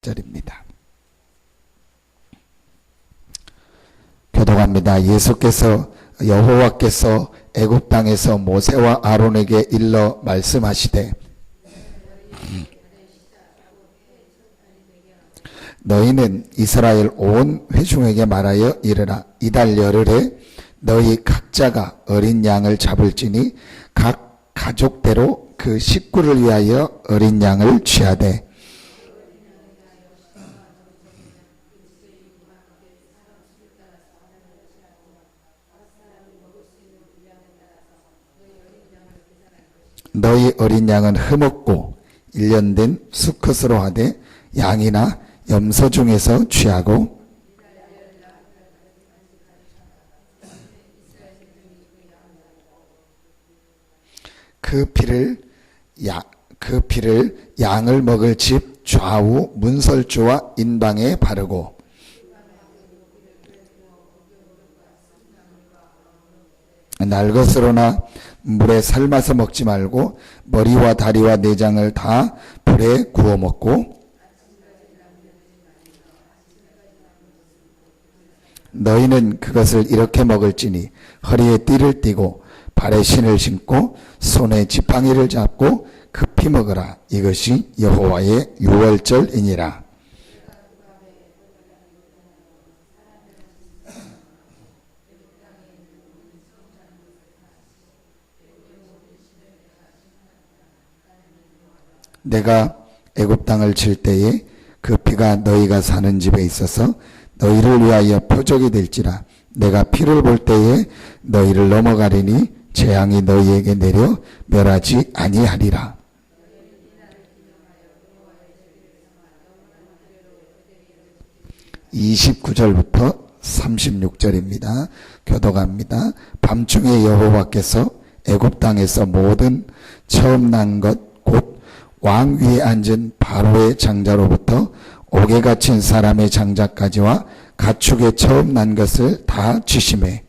절입니다. 교독합니다. 여호와께서 애굽 땅에서 모세와 아론에게 일러 말씀하시되 너희는 이스라엘 온 회중에게 말하여 이르라. 이달 열흘에 너희 각자가 어린 양을 잡을지니 각 가족대로 그 식구를 위하여 어린 양을 취하되 너희 어린 양은 흠없고 1년 된 수컷으로 하되 양이나 염소 중에서 취하고 그 피를 양을 먹을 집 좌우 문설주와 인방에 바르고 날것으로나 물에 삶아서 먹지 말고 머리와 다리와 내장을 다 불에 구워 먹고 너희는 그것을 이렇게 먹을지니 허리에 띠를 띠고 발에 신을 신고 손에 지팡이를 잡고 급히 먹으라. 이것이 여호와의 유월절이니라. 내가 애굽 땅을 칠 때에 그 피가 너희가 사는 집에 있어서 너희를 위하여 표적이 될지라. 내가 피를 볼 때에 너희를 넘어가리니 재앙이 너희에게 내려 멸하지 아니하리라. (29절부터) 36절입니다. 교독합니다. 밤중에 여호와께서 애굽 땅에서 모든 처음 난 것 곧 왕 위에 앉은 바로의 장자로부터 옥에 갇힌 사람의 장자까지와 가축의 처음 난 것을 다 쥐심해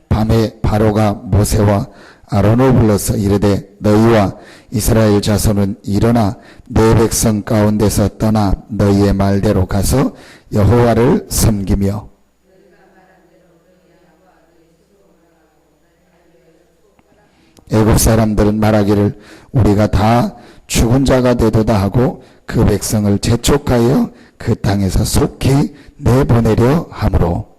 밤에 바로가 모세와 아론을 불러서 이르되 너희와 이스라엘 자손은 일어나 내 백성 가운데서 떠나 너희의 말대로 가서 여호와를 섬기며 애굽 사람들은 말하기를 우리가 다 죽은 자가 되도다 하고 그 백성을 재촉하여 그 땅에서 속히 내보내려 하므로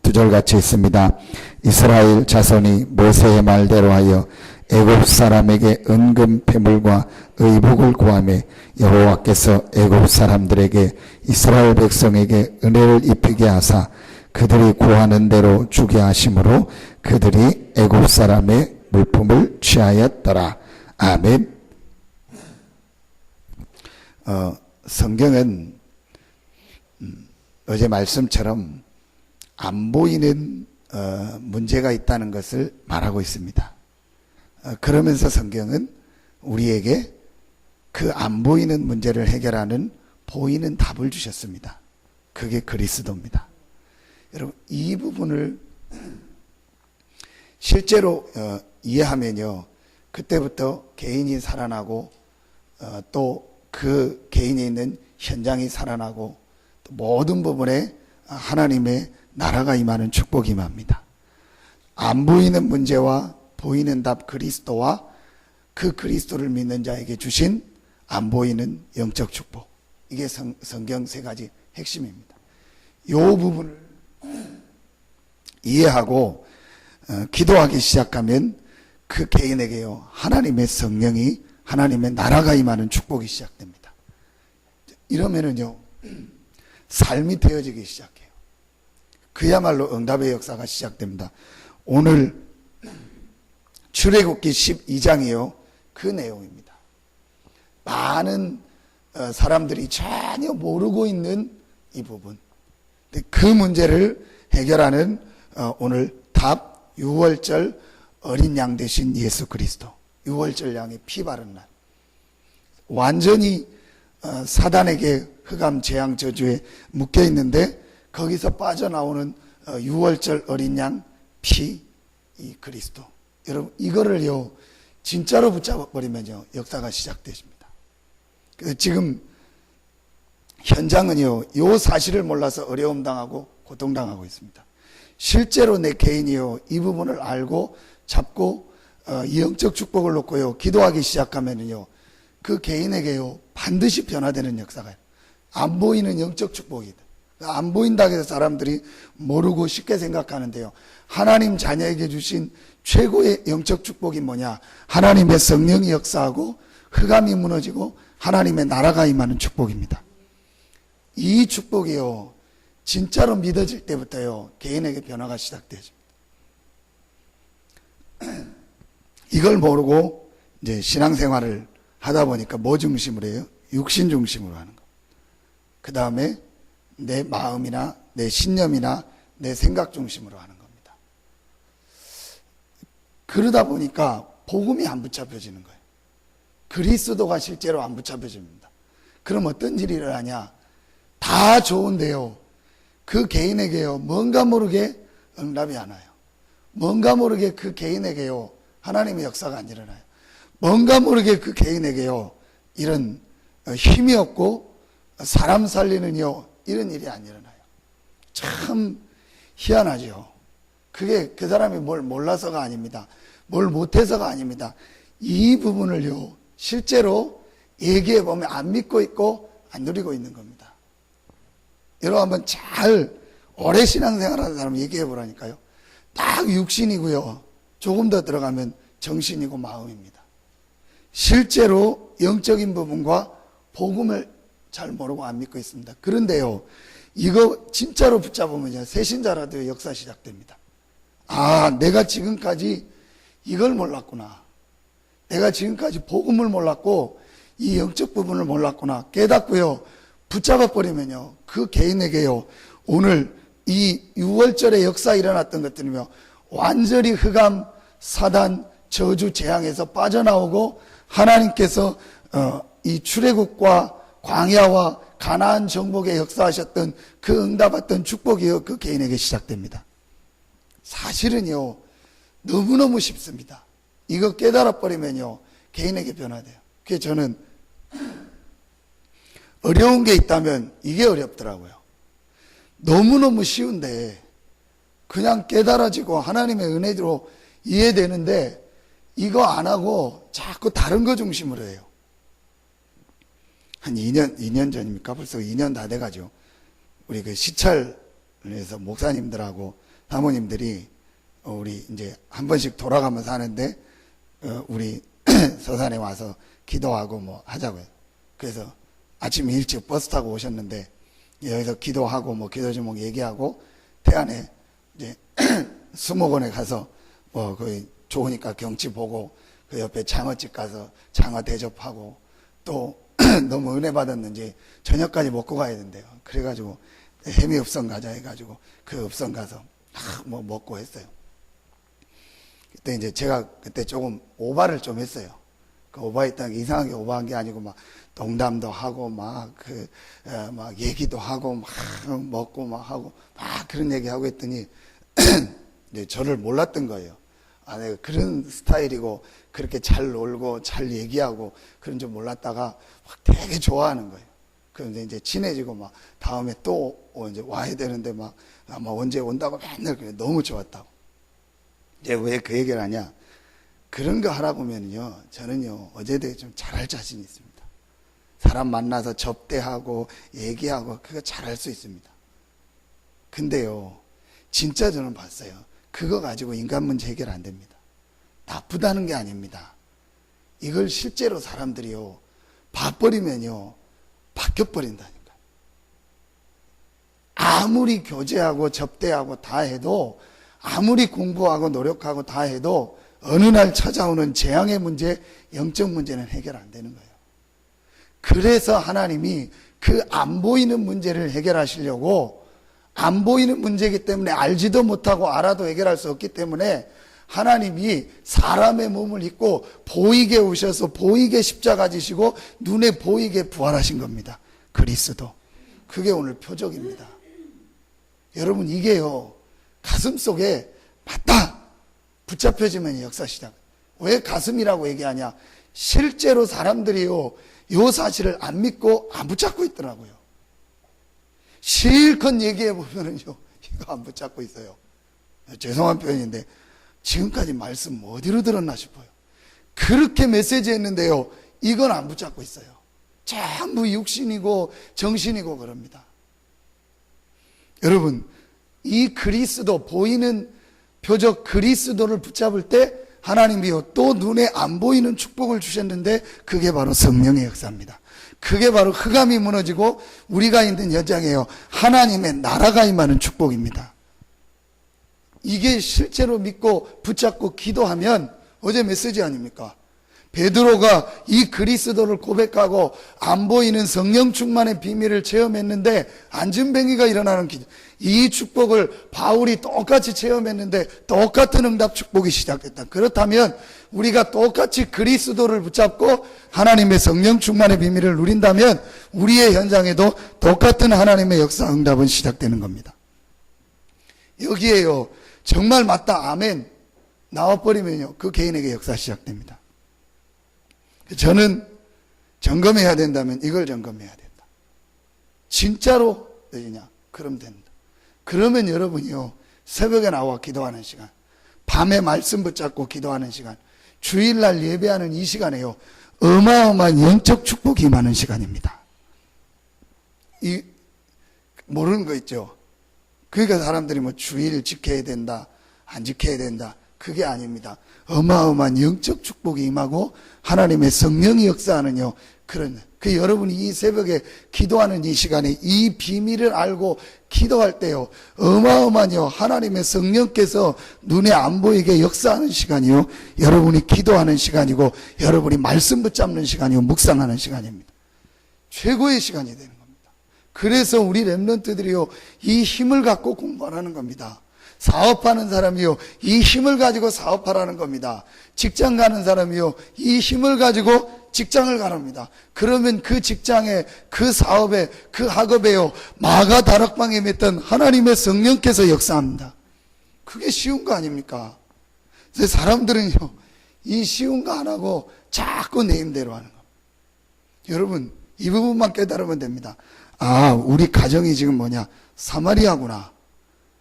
두 절 같이 있습니다. 이스라엘 자손이 모세의 말대로 하여 애굽 사람에게 은금 패물과 의복을 구하며 여호와께서 애굽 사람들에게 이스라엘 백성에게 은혜를 입히게 하사 그들이 구하는 대로 주게 하심으로 그들이 애굽 사람의 물품을 취하였더라. 아멘. 성경은 어제 말씀처럼 안 보이는 문제가 있다는 것을 말하고 있습니다. 그러면서 성경은 우리에게 그 안 보이는 문제를 해결하는 보이는 답을 주셨습니다. 그게 그리스도입니다. 여러분, 이 부분을 실제로 이해하면요, 그때부터 개인이 살아나고 또 그 개인이 있는 현장이 살아나고 또 모든 부분에 하나님의 나라가 임하는 축복이 임합니다. 안 보이는 문제와 보이는 답 그리스도와 그 그리스도를 믿는 자에게 주신 안 보이는 영적 축복, 이게 성경 세 가지 핵심입니다. 이 부분을 이해하고 기도하기 시작하면 그 개인에게요, 하나님의 성령이, 하나님의 나라가 임하는 축복이 시작됩니다. 이러면은요, 삶이 되어지기 시작해요. 그야말로 응답의 역사가 시작됩니다. 오늘 출애굽기 12장이요, 그 내용입니다. 많은 사람들이 전혀 모르고 있는 이 부분, 그 문제를 해결하는 오늘 답, 유월절 어린 양 되신 예수 그리스도, 유월절 양의 피 바른 날, 완전히 사단에게 흑암 재앙 저주에 묶여 있는데 거기서 빠져나오는 유월절 어린 양 피, 이 그리스도. 여러분 이거를요 진짜로 붙잡아 버리면요 역사가 시작되십니다. 지금 현장은요 요 사실을 몰라서 어려움 당하고 고통 당하고 있습니다. 실제로 내 개인이요 이 부분을 알고 잡고 이 영적 축복을 놓고요 기도하기 시작하면은요 그 개인에게요 반드시 변화되는 역사가 안 보이는 영적 축복이다. 안 보인다고 해서 사람들이 모르고 쉽게 생각하는데요. 하나님 자녀에게 주신 최고의 영적 축복이 뭐냐? 하나님의 성령이 역사하고 흑암이 무너지고 하나님의 나라가 임하는 축복입니다. 이 축복이요 진짜로 믿어질 때부터요 개인에게 변화가 시작되죠. 이걸 모르고 이제 신앙생활을 하다 보니까 뭐 중심으로 해요? 육신 중심으로 하는 거. 그 다음에 내 마음이나 내 신념이나 내 생각 중심으로 하는 겁니다. 그러다 보니까 복음이 안 붙잡혀지는 거예요. 그리스도가 실제로 안 붙잡혀집니다. 그럼 어떤 일이 일어나냐? 다 좋은데요. 그 개인에게요. 뭔가 모르게 응답이 안 와요. 뭔가 모르게 그 개인에게요. 하나님의 역사가 안 일어나요. 뭔가 모르게 그 개인에게요. 이런 힘이 없고 사람 살리는요. 이런 일이 안 일어나요. 참 희한하죠. 그게 그 사람이 뭘 몰라서가 아닙니다. 뭘 못해서가 아닙니다. 이 부분을요. 실제로 얘기해 보면 안 믿고 있고 안 누리고 있는 겁니다. 여러분 한번 잘 오래 신앙생활하는 사람 얘기해 보라니까요. 딱 육신이고요. 조금 더 들어가면 정신이고 마음입니다. 실제로 영적인 부분과 복음을 잘 모르고 안 믿고 있습니다. 그런데요, 이거 진짜로 붙잡으면요, 새신자라도 역사 시작됩니다. 아, 내가 지금까지 이걸 몰랐구나. 내가 지금까지 복음을 몰랐고, 이 영적 부분을 몰랐구나. 깨닫고요, 붙잡아 버리면요, 그 개인에게요, 오늘 이 6월절에 역사에 일어났던 것들이며, 완전히 흑암, 사단, 저주, 재앙에서 빠져나오고, 하나님께서 이 출애굽과 광야와 가나안 정복에 역사하셨던 그 응답받던 축복이요 그 개인에게 시작됩니다. 사실은요 너무너무 쉽습니다. 이거 깨달아 버리면요 개인에게 변화돼요. 그래서 저는 어려운 게 있다면 이게 어렵더라고요. 너무너무 쉬운데 그냥 깨달아지고 하나님의 은혜로 이해되는데 이거 안 하고 자꾸 다른 거 중심으로 해요. 한 2년 전입니까? 벌써 2년 다 돼가죠. 우리 그 시찰에서 목사님들하고 사모님들이 우리 이제 한 번씩 돌아가면서 하는데 우리 서산에 와서 기도하고 뭐 하자고요. 그래서 아침 일찍 버스 타고 오셨는데 여기서 기도하고 뭐 기도 제목 얘기하고 태안에 이제 수목원에 가서 뭐 거기 좋으니까 경치 보고 그 옆에 장어집 가서 장어 대접하고 또 너무 은혜 받았는지 저녁까지 먹고 가야 된대요. 그래가지고 해미 읍성 가자 해가지고 그 읍성 가서 뭐 먹고 했어요. 그때 이제 제가 그때 조금 오바를 좀 했어요. 그 오바했다는 게 이상하게 오바한 게 아니고 막 농담도 하고 막 얘기도 하고 막 먹고 막 하고 막 그런 얘기 하고 했더니 이제 저를 몰랐던 거예요. 아, 내가 그런 스타일이고 그렇게 잘 놀고 잘 얘기하고 그런 줄 몰랐다가 막 되게 좋아하는 거예요. 그런데 이제 친해지고 막 다음에 또 이제 와야 되는데 막 아마 언제 온다고 맨날 그래. 너무 좋았다고. 이제 왜 그 얘기를 하냐? 그런 거 하라고 하면요, 저는요 어제도 좀 잘할 자신이 있습니다. 사람 만나서 접대하고 얘기하고 그거 잘할 수 있습니다. 근데요, 진짜 저는 봤어요. 그거 가지고 인간 문제 해결 안 됩니다. 나쁘다는 게 아닙니다. 이걸 실제로 사람들이요 봐버리면요 바뀌어버린다니까. 아무리 교제하고 접대하고 다 해도, 아무리 공부하고 노력하고 다 해도 어느 날 찾아오는 재앙의 문제, 영적 문제는 해결 안 되는 거예요. 그래서 하나님이 그 안 보이는 문제를 해결하시려고, 안 보이는 문제이기 때문에 알지도 못하고 알아도 해결할 수 없기 때문에 하나님이 사람의 몸을 입고 보이게 오셔서 보이게 십자가 지시고 눈에 보이게 부활하신 겁니다. 그리스도. 그게 오늘 표적입니다. 여러분, 이게요, 가슴 속에 맞다 붙잡혀지면 역사 시작. 왜 가슴이라고 얘기하냐? 실제로 사람들이요, 요 사실을 안 믿고 안 붙잡고 있더라고요. 실컷 얘기해 보면은요, 이거 안 붙잡고 있어요. 죄송한 표현인데 지금까지 말씀 어디로 들었나 싶어요. 그렇게 메시지 했는데요, 이건 안 붙잡고 있어요. 전부 육신이고 정신이고 그럽니다. 여러분, 이 그리스도, 보이는 표적 그리스도를 붙잡을 때 하나님이요, 또 눈에 안 보이는 축복을 주셨는데 그게 바로 성령의 역사입니다. 그게 바로 흑암이 무너지고 우리가 있는 현장에요, 하나님의 나라가 임하는 축복입니다. 이게 실제로 믿고 붙잡고 기도하면, 어제 메시지 아닙니까? 베드로가 이 그리스도를 고백하고 안 보이는 성령 충만의 비밀을 체험했는데 안진뱅이가 일어나는 기도, 이 축복을 바울이 똑같이 체험했는데 똑같은 응답 축복이 시작됐다. 그렇다면 우리가 똑같이 그리스도를 붙잡고 하나님의 성령 충만의 비밀을 누린다면 우리의 현장에도 똑같은 하나님의 역사 응답은 시작되는 겁니다. 여기에요, 정말 맞다, 아멘 나와버리면요, 그 개인에게 역사 시작됩니다. 저는 점검해야 된다면 이걸 점검해야 된다. 진짜로 되냐? 그럼 된다. 그러면 여러분이요, 새벽에 나와 기도하는 시간, 밤에 말씀 붙잡고 기도하는 시간, 주일날 예배하는 이 시간에요, 어마어마한 영적 축복이 임하는 시간입니다. 이 모르는 거 있죠? 그러니까 사람들이 뭐 주일 지켜야 된다, 안 지켜야 된다, 그게 아닙니다. 어마어마한 영적 축복이 임하고 하나님의 성령이 역사하는요, 그런, 여러분이 이 새벽에 기도하는 이 시간에 이 비밀을 알고 기도할 때요, 어마어마한요, 하나님의 성령께서 눈에 안 보이게 역사하는 시간이요, 여러분이 기도하는 시간이고 여러분이 말씀 붙잡는 시간이요, 묵상하는 시간입니다. 최고의 시간이 되는 겁니다. 그래서 우리 렘넌트들이요, 이 힘을 갖고 공부하라는 겁니다. 사업하는 사람이요, 이 힘을 가지고 사업하라는 겁니다. 직장 가는 사람이요, 이 힘을 가지고 직장을 가랍니다. 그러면 그 직장에, 그 사업에, 그 학업에요, 마가 다락방에 맺던 하나님의 성령께서 역사합니다. 그게 쉬운 거 아닙니까? 그래서 사람들은요, 이 쉬운 거 안 하고 자꾸 내 힘대로 하는 겁니다. 여러분, 이 부분만 깨달으면 됩니다. 아, 우리 가정이 지금 뭐냐? 사마리아구나.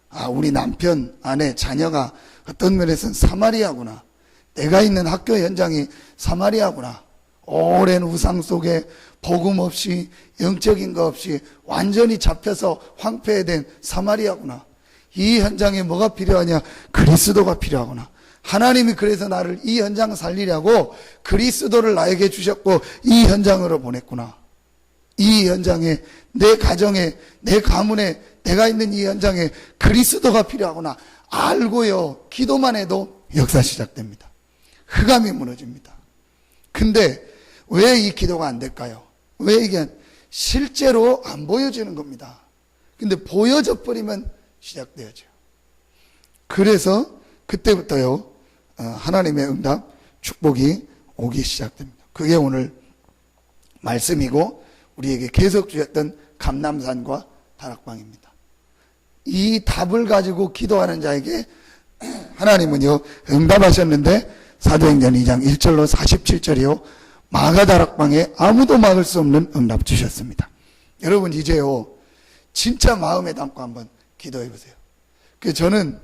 아, 우리 남편, 아내, 자녀가 어떤 면에서는 사마리아구나. 내가 있는 학교 현장이 사마리아구나. 오랜 우상 속에 복음 없이, 영적인 거 없이 완전히 잡혀서 황폐된 사마리아구나. 이 현장에 뭐가 필요하냐? 그리스도가 필요하구나. 하나님이 그래서 나를 이 현장 살리려고 그리스도를 나에게 주셨고 이 현장으로 보냈구나. 이 현장에, 내 가정에, 내 가문에, 내가 있는 이 현장에 그리스도가 필요하구나 알고요, 기도만 해도 역사 시작됩니다. 흑암이 무너집니다. 근데 왜 이 기도가 안 될까요? 왜 이게 실제로 안 보여지는 겁니다. 근데 보여져 버리면 시작되어져. 그래서 그때부터요, 하나님의 응답, 축복이 오기 시작됩니다. 그게 오늘 말씀이고 우리에게 계속 주셨던 감람산과 다락방입니다. 이 답을 가지고 기도하는 자에게 하나님은요, 응답하셨는데 사도행전 2장 1절로 47절이요, 마가다락방에 아무도 막을 수 없는 응답 주셨습니다. 여러분, 이제요, 진짜 마음에 담고 한번 기도해 보세요. 저는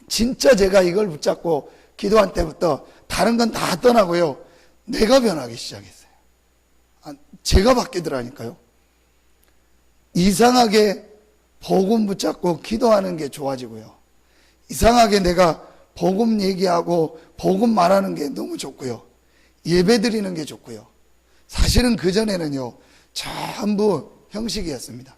진짜 제가 이걸 붙잡고 기도한 때부터 다른 건 다 떠나고요, 내가 변하기 시작했어요. 제가 바뀌더라니까요. 이상하게 복음 붙잡고 기도하는 게 좋아지고요, 이상하게 내가 복음 얘기하고 복음 말하는 게 너무 좋고요, 예배 드리는 게 좋고요. 사실은 그전에는요, 전부 형식이었습니다.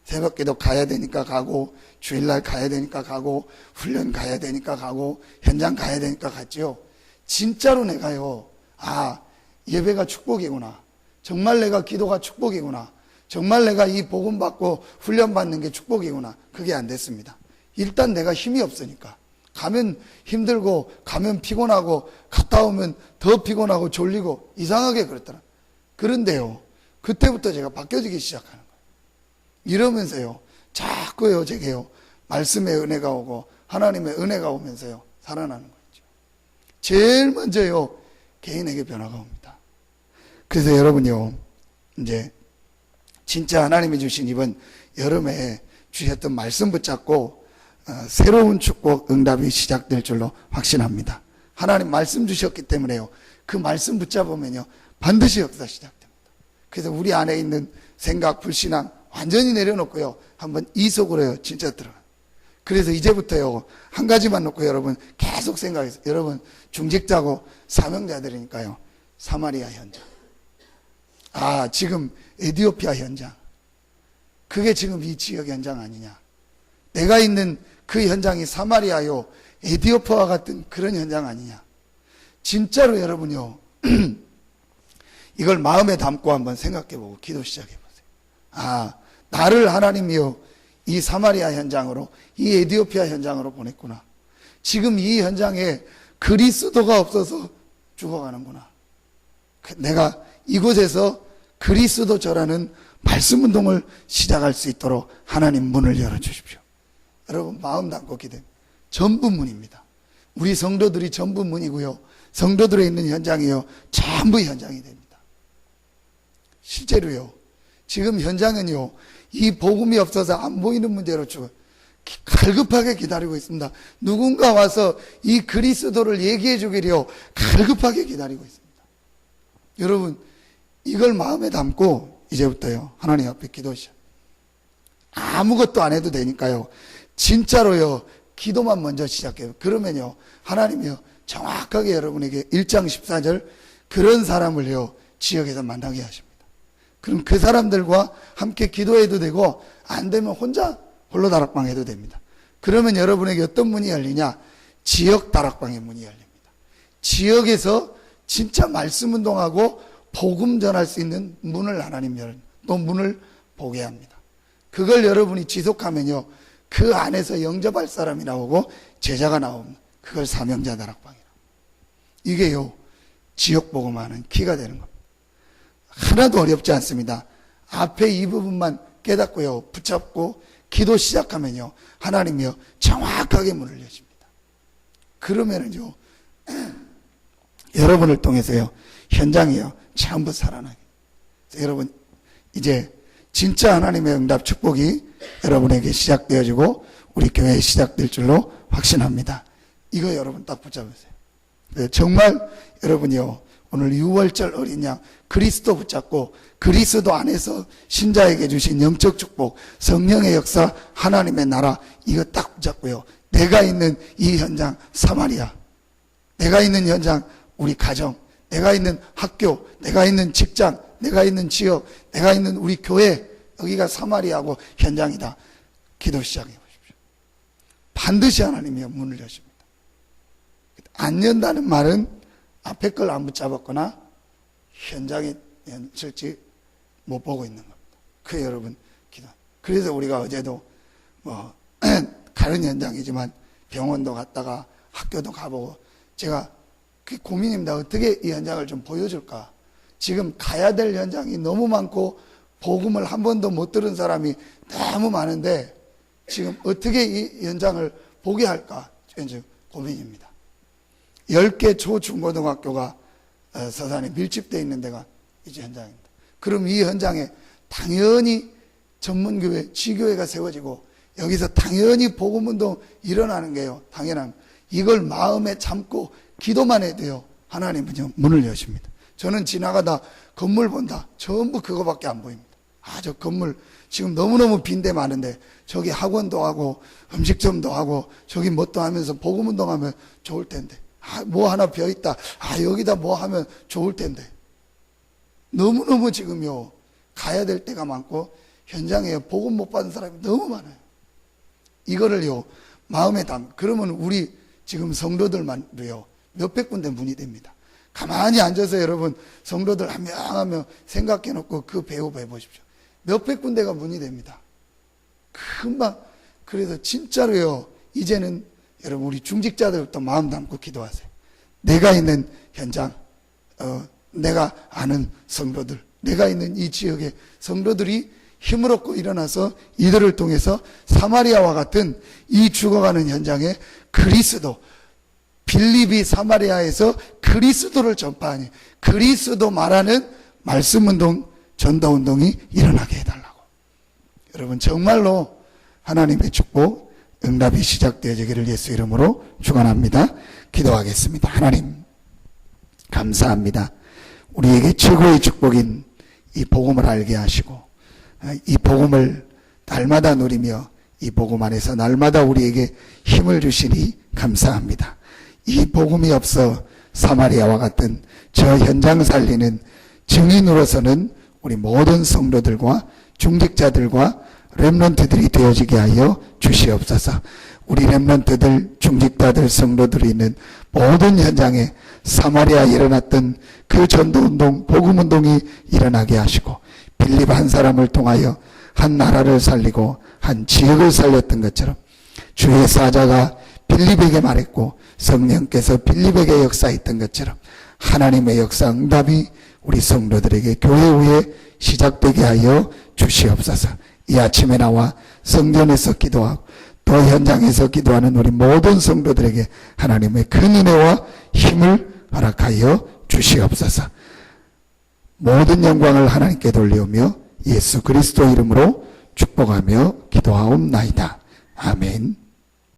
새벽기도 가야 되니까 가고, 주일날 가야 되니까 가고, 훈련 가야 되니까 가고, 현장 가야 되니까 갔지요. 진짜로 내가요, 아, 예배가 축복이구나, 정말 내가 기도가 축복이구나, 정말 내가 이 복음 받고 훈련 받는 게 축복이구나, 그게 안 됐습니다. 일단 내가 힘이 없으니까, 가면 힘들고 가면 피곤하고 갔다 오면 더 피곤하고 졸리고 이상하게 그랬더라. 그런데요, 그때부터 제가 바뀌어지기 시작하는 거예요. 이러면서요, 자꾸요 제게요 말씀의 은혜가 오고 하나님의 은혜가 오면서요 살아나는 거죠. 제일 먼저요 개인에게 변화가 옵니다. 그래서 여러분요, 이제 진짜 하나님이 주신 이번 여름에 주셨던 말씀 붙잡고 새로운 축복 응답이 시작될 줄로 확신합니다. 하나님 말씀 주셨기 때문에요, 그 말씀 붙잡으면요 반드시 역사 시작됩니다. 그래서 우리 안에 있는 생각, 불신앙 완전히 내려놓고요 한번 이 속으로요 진짜 들어가요. 그래서 이제부터요 한 가지만 놓고 여러분 계속 생각해서, 여러분 중직자고 사명자들이니까요, 사마리아 현장, 지금 에티오피아 현장, 그게 지금 이 지역 현장 아니냐. 내가 있는 그 현장이 사마리아요 에티오피아와 같은 그런 현장 아니냐. 진짜로 여러분요 이걸 마음에 담고 한번 생각해보고 기도 시작해보세요. 나를 하나님이요 이 사마리아 현장으로, 이 에티오피아 현장으로 보냈구나. 지금 이 현장에 그리스도가 없어서 죽어가는구나. 내가 이곳에서 그리스도 절하는 말씀 운동을 시작할 수 있도록 하나님 문을 열어주십시오. 여러분 마음 담고 기도해. 전부 문입니다. 우리 성도들이 전부 문이고요, 성도들에 있는 현장이요 전부 현장이 됩니다. 실제로요 지금 현장은요 이 복음이 없어서 안 보이는 문제로 갈급하게 기다리고 있습니다. 누군가 와서 이 그리스도를 얘기해 주기를요 갈급하게 기다리고 있습니다. 여러분 이걸 마음에 담고 이제부터요 하나님 앞에 기도 시작. 아무것도 안 해도 되니까요 진짜로요 기도만 먼저 시작해요. 그러면요 하나님이요 정확하게 여러분에게 1장 14절 그런 사람을요 지역에서 만나게 하십니다. 그럼 그 사람들과 함께 기도해도 되고, 안 되면 혼자 홀로 다락방 해도 됩니다. 그러면 여러분에게 어떤 문이 열리냐? 지역 다락방의 문이 열립니다. 지역에서 진짜 말씀 운동하고 복음 전할 수 있는 문을 하나님 열은, 또 문을 보게 합니다. 그걸 여러분이 지속하면요 그 안에서 영접할 사람이 나오고 제자가 나옵니다. 그걸 사명자 다락방이라고. 이게요 지역 복음하는 키가 되는 겁니다. 하나도 어렵지 않습니다. 앞에 이 부분만 깨닫고요 붙잡고 기도 시작하면요 하나님이요 정확하게 문을 여십니다. 그러면은요 여러분을 통해서요 현장이요 전부 살아나게. 여러분 이제 진짜 하나님의 응답 축복이 여러분에게 시작되어지고 우리 교회에 시작될 줄로 확신합니다. 이거 여러분 딱 붙잡으세요. 정말 여러분이요 오늘 6월절 어린 양 그리스도 붙잡고 그리스도 안에서 신자에게 주신 영적 축복, 성령의 역사, 하나님의 나라, 이거 딱 붙잡고요 내가 있는 이 현장 사마리아, 내가 있는 현장 우리 가정, 내가 있는 학교, 내가 있는 직장, 내가 있는 지역, 내가 있는 우리 교회, 여기가 사마리아고 현장이다. 기도 시작해 보십시오. 반드시 하나님이 문을 여십니다. 안 연다는 말은 앞에 걸 안 붙잡았거나 현장에 실제 못 보고 있는 겁니다. 그 여러분 기도. 그래서 우리가 어제도 다른 현장이지만 병원도 갔다가 학교도 가보고, 제가 그 고민입니다. 어떻게 이 현장을 좀 보여줄까? 지금 가야 될 현장이 너무 많고 복음을 한 번도 못 들은 사람이 너무 많은데 지금 어떻게 이 현장을 보게 할까? 이제 고민입니다. 10개 초중고등학교가 서산에 밀집되어 있는 데가 이제 현장입니다. 그럼 이 현장에 당연히 전문교회, 지교회가 세워지고 여기서 당연히 복음운동 일어나는 게요 당연한, 이걸 마음에 참고 기도만 해도요 하나님은요 문을 여십니다. 저는 지나가다 건물 본다, 전부 그거밖에 안 보입니다. 저 건물 지금 너무너무 빈데 많은데 저기 학원도 하고 음식점도 하고 저기 뭣도 하면서 복음운동하면 좋을 텐데, 뭐 하나 비어있다, 여기다 뭐 하면 좋을 텐데, 너무너무 지금요 가야 될 때가 많고 현장에 복음 못 받은 사람이 너무 많아요. 이거를요 마음에 그러면 우리 지금 성도들만도요 몇백 군데 문이 됩니다. 가만히 앉아서 여러분 성도들 한 명 한 명 생각해 놓고 그 배워해 보십시오. 몇백 군데가 문이 됩니다. 금방. 그래서 진짜로요 이제는 여러분 우리 중직자들부터 마음 담고 기도하세요. 내가 있는 현장, 내가 아는 성도들, 내가 있는 이 지역의 성도들이 힘을 얻고 일어나서 이들을 통해서 사마리아와 같은 이 죽어가는 현장에 그리스도, 빌립이 사마리아에서 그리스도를 전파하니 그리스도 말하는 말씀운동, 전도운동이 일어나게 해달라고. 여러분 정말로 하나님의 축복, 응답이 시작되어지기를 예수 이름으로 축원합니다. 기도하겠습니다. 하나님 감사합니다. 우리에게 최고의 축복인 이 복음을 알게 하시고 이 복음을 날마다 누리며 이 복음 안에서 날마다 우리에게 힘을 주시니 감사합니다. 이 복음이 없어 사마리아와 같은 저 현장 살리는 증인으로서는 우리 모든 성도들과 중직자들과 렘넌트들이 되어지게 하여 주시옵소서. 우리 렘넌트들, 중직자들, 성도들이 있는 모든 현장에 사마리아에 일어났던 그 전도운동, 복음운동이 일어나게 하시고 빌립 한 사람을 통하여 한 나라를 살리고 한 지역을 살렸던 것처럼 주의 사자가 빌립에게 말했고 성령께서 빌립에게 역사했던 것처럼 하나님의 역사 응답이 우리 성도들에게 교회 후에 시작되게 하여 주시옵소서. 이 아침에 나와 성전에서 기도하고 또 현장에서 기도하는 우리 모든 성도들에게 하나님의 큰 은혜와 힘을 허락하여 주시옵소서. 모든 영광을 하나님께 돌리오며 예수 그리스도 이름으로 축복하며 기도하옵나이다. 아멘.